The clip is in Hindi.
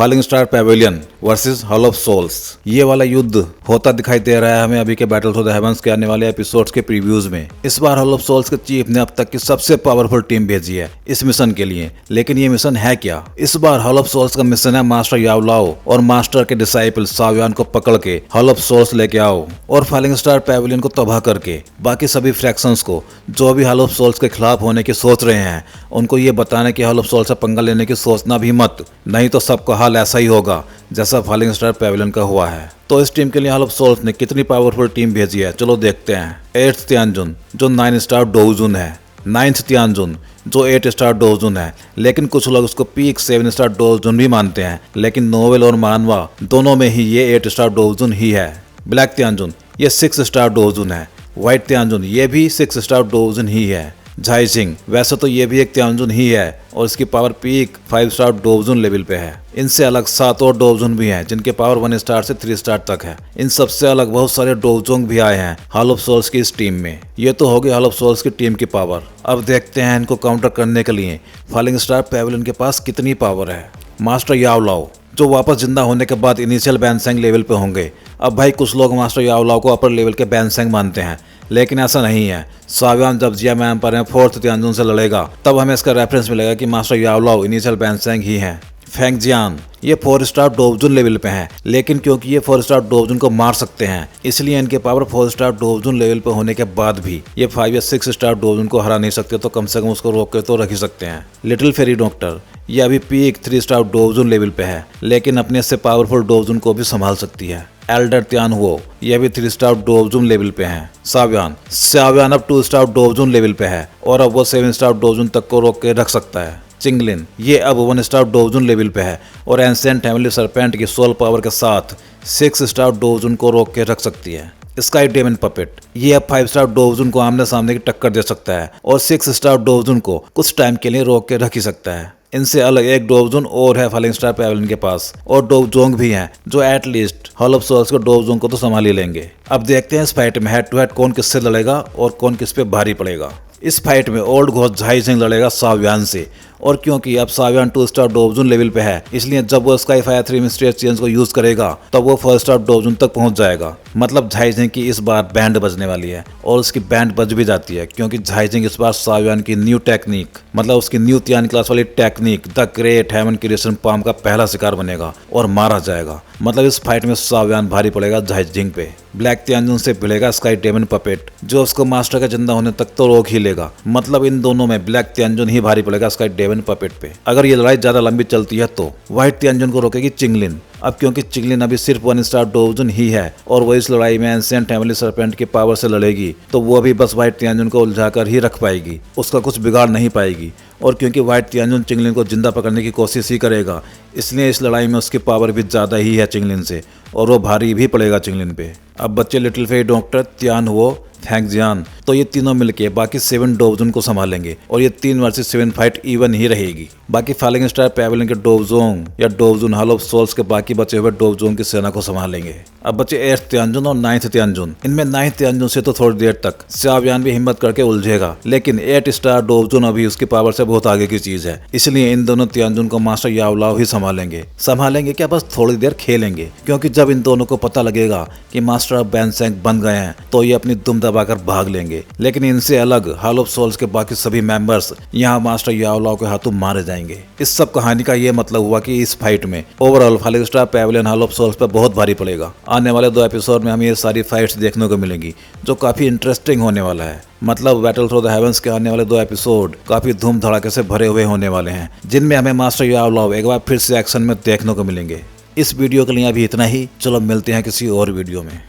Falling star pavilion versus hall of souls. ये वाला युद्ध होता दिखाई दे रहा है हमें अभी के बैटल थ्रू द हेवंस के आने वाले एपिसोड्स के प्रीव्यूज में। इस बार हॉल ऑफ सोल्स के चीफ ने अब तक की सबसे पावरफुल टीम भेजी है इस मिशन के लिए, लेकिन ये मिशन है क्या? इस बार हॉल ऑफ सोल्स का मिशन है मास्टर याओ लाओ और मास्टर के डिसाइपल सावियान को पकड़ के हॉल ऑफ सोल्स लेके आओ और फॉलिंग स्टार पैवेलियन को तबाह करके बाकी सभी फ्रैक्शंस को जो भी हॉल ऑफ सोल्स के खिलाफ होने की सोच रहे हैं उनको ये बताने कि हॉल ऑफ सोल्स से पंगा लेने की सोचना भी मत, नहीं तो सबका हाल ऐसा ही होगा जैसा फॉलिंग स्टार पैवेलियन का हुआ है। तो इस टीम के लिए हॉल ऑफ सोल्स ने कितनी पावरफुल टीम भेजी है, चलो देखते हैं। 8th तियानजुन जो 9 स्टार डोजुन है, 9th तियानजुन जो 8 स्टार डोजुन है, लेकिन कुछ लोग उसको पीक 7 स्टार डोजुन भी मानते हैं, लेकिन नोवेल और मानवा दोनों में ही ये 8 स्टार डोजुन ही है। ब्लैक तियानजुन ये 6 स्टार डोजुन है। व्हाइट तियानजुन ये भी 6 स्टार डोजुन ही है। झाइजिंग वैसे तो ये भी एक तियानजुन ही है और इसकी पावर पीक 5 स्टार डोजुन लेवल पे है। इनसे अलग 7 और डोजुन भी हैं जिनके पावर 1 स्टार से 3 स्टार तक है। इन सबसे अलग बहुत सारे डोजोंग भी आए हैं हॉल ऑफ सोल्स की इस टीम में। ये तो होगी हॉल ऑफ सोल्स की टीम की पावर। अब देखते हैं इनको काउंटर करने के लिए फॉलिंग स्टार पैवेलियन के पास कितनी पावर है। मास्टर याओ लाओ जो वापस जिंदा होने के बाद इनिशियल बैनसेंग लेवल पे होंगे। अब भाई कुछ लोग मास्टर याओ लाओ को अपर लेवल के बैनसेंग मानते हैं, लेकिन ऐसा नहीं है। सावियान जब जिया मैम पर 4th तियानजुन से लड़ेगा तब हमें इसका रेफरेंस मिलेगा कि मास्टर याओ लाओ इनिशियल बैनसेंग ही हैं। फेंग जियान ये 4 स्टार डोजुन लेवल पे हैं, लेकिन क्योंकि ये 4 स्टार डोजुन को मार सकते हैं इसलिए इनके पावर 4 स्टार डोजुन लेवल पे होने के बाद भी ये 5 या 6 स्टार डोजुन को हरा नहीं सकते, तो कम से कम उसको रोक के तो रख ही सकते हैं। लिटिल फेरी डॉक्टर ये अभी पीक 3 स्टार डोजुन लेवल पे है, लेकिन अपने से पावरफुल डोजुन को भी संभाल सकती है। एल्डर त्यान हुओ ये भी 3 स्टार डोजुन लेवल पे हैं। सावियान अब 2 स्टार डोजुन लेवल पे है और अब वो 7 स्टार डोजुन तक को रोक के रख सकता है। चिंगलिन ये अब 1 स्टार डोजुन लेवल पे है और एंशिएंट हेवनली सरपेंट की सोल पावर के साथ 6 स्टार डोजुन को रोक के रख सकती है। स्काई डेमन पपेट ये अब 5 स्टार डोजुन को आमने सामने की टक्कर दे सकता है और 6 स्टार डोजुन को कुछ टाइम के लिए रोक के रख ही सकता है। इनसे अलग एक डोजुन और है फॉलिंग स्टार पैवेलियन के पास, और डोजोंग भी हैं जो एटलीस्ट हॉल ऑफ सोल्स को डोजोंग को तो संभाल ही लेंगे। अब देखते हैं इस फाइट में हेड टू हेड कौन किससे लड़ेगा और कौन किस पे भारी पड़ेगा। इस फाइट में ओल्ड घोस्ट झाइजिंग लड़ेगा सावियान से, और क्योंकि अब सावियान 2 स्टार डोजुन लेवल पे है इसलिए जब वो स्काई फायर 3 मिस्टीरियस चेंज को यूज करेगा तब वो 1 स्टार डोजुन तक पहुंच जाएगा। मतलब झाइजिंग की इस बार बैंड बजने वाली है और उसकी बैंड बज भी जाती है, क्योंकि झाइजिंग इस बार सावियान की न्यू टेक्निक मतलब उसकी न्यू तियान क्लास वाली technique the great heaven creation palm का पहला शिकार बनेगा और मारा जाएगा। मतलब इस फाइट में सावियान भारी पड़ेगा झाइजिंग पे। ब्लैक तियानजुन से भिड़ेगा स्काई डेमन पपेट जो उसको मास्टर के जिंदा होने तक तो रोक ही लेगा। मतलब इन दोनों में ब्लैक तियानजुन ही भारी पड़ेगा स्काई डेमन पपेट पे। अगर ये लड़ाई ज्यादा लंबी चलती है तो व्हाइट तियानजुन को रोकेगी चिंगलिन। अब क्योंकि चिंगलिन अभी सिर्फ 1 स्टार डोजुन ही है और वो इस लड़ाई में एंशिएंट हेवनली सरपेंट की पावर से लड़ेगी, तो वो भी बस व्हाइट तियानजुन को उलझाकर ही रख पाएगी, उसका कुछ बिगाड़ नहीं पाएगी। और क्योंकि व्हाइट तियानजुन चिंगलिन को जिंदा पकड़ने की कोशिश ही करेगा इसलिए इस लड़ाई में उसकी पावर भी ज्यादा ही है चिंगलिन से, और वो भारी भी पड़ेगा चिंगलिन पे। अब बच्चे लिटिल फेरी डॉक्टर, त्यान हुओ, फेंग जियान तो ये तीनों मिलके बाकी 7 डोजुन को संभालेंगे और ये 3 वर्सेस 7 फाइट इवन ही रहेगी। बाकी फॉलिंग स्टार पैवेलियन के डोजोंग या डोजुन हॉल ऑफ सोल्स के बाकी बचे हुए डोजोंग की सेना को संभालेंगे। अब बचे 8th तियानजुन और 9th तियानजुन। इनमें 9th तियानजुन से तो थोड़ी देर तक सावियान भी हिम्मत करके उलझेगा, लेकिन 8 स्टार डोजुन अभी उसकी पावर से बहुत आगे की चीज है, इसलिए इन दोनों तियानजुन को मास्टर याओ लाओ ही संभालेंगे क्या, बस थोड़ी देर खेलेंगे। क्योंकि जब इन दोनों को पता लगेगा कि मास्टर ऑफ बैनसेंग बन गए हैं तो ये अपनी दुम दबाकर भाग लेंगे, लेकिन इनसे अलग हॉल ऑफ सोल्स के बाकी सभी मेंबर्स यहाँ मास्टर याओ लाओ के हाथों मारे जाएंगे। इस सब कहानी का ये मतलब हुआ कि इस फाइट में overall falling star pavilion hall of souls पर बहुत भारी पड़ेगा। आने वाले 2 एपिसोड में हमें ये सारी फाइट्स देखने को मिलेंगी जो काफी इंटरेस्टिंग होने वाला है। मतलब बैटल थ्रू द हेवंस के आने वाले 2 एपिसोड काफी धूम धड़ाके से भरे हुए होने वाले हैं, जिनमें हमें मास्टर याओ लाओ एक बार फिर से एक्शन में देखने को मिलेंगे। इस वीडियो के लिए अभी इतना ही, चलो मिलते हैं किसी और वीडियो में।